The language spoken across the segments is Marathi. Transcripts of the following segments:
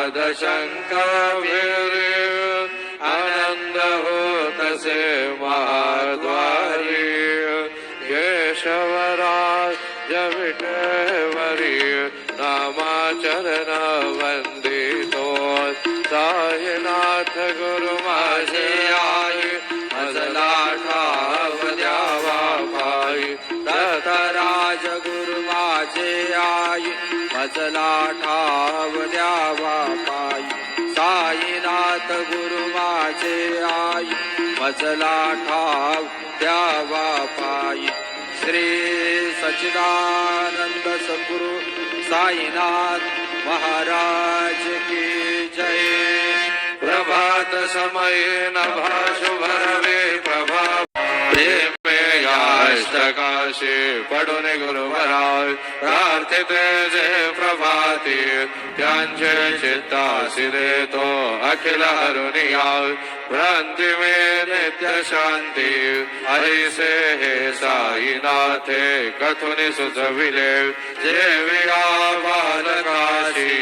पादशंकाभिरे आनंद होतसे महाद्वारी केशवराज विठेवरी नामाचरण वंदितो साईनाथ गुरु माझे आई मजला ठाव द्यावा पायी दत्तराज गुरु माझे आई मजला ठाव द्यावा पायी साईनाथ गुरु माझे आई मजला ठाव द्यावा पायी श्री सच्चिदानंद सद्गुरु साईनाथ महाराज की जय। प्रभात समय नभा शुभ रवे प्रभा प्रेमे याष्टकाशी पडून गुरुवराय प्रार्थिते जे प्रभाती त्यांचे चित्तासी देतो अखिल हरुनिया भ्रांती में नित्य शांती ऐसे हे साईनाथे कथुनि सुचविले जेविया बालकाशी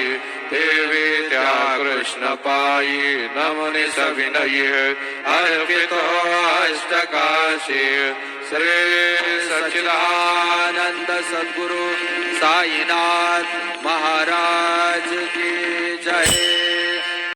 देवी त्या कृष्ण पायी नमनि सविनये अर्पितो अष्टकाशी श्री सच्चिदानंद सद्गुरु साईनाथ महाराज की जय।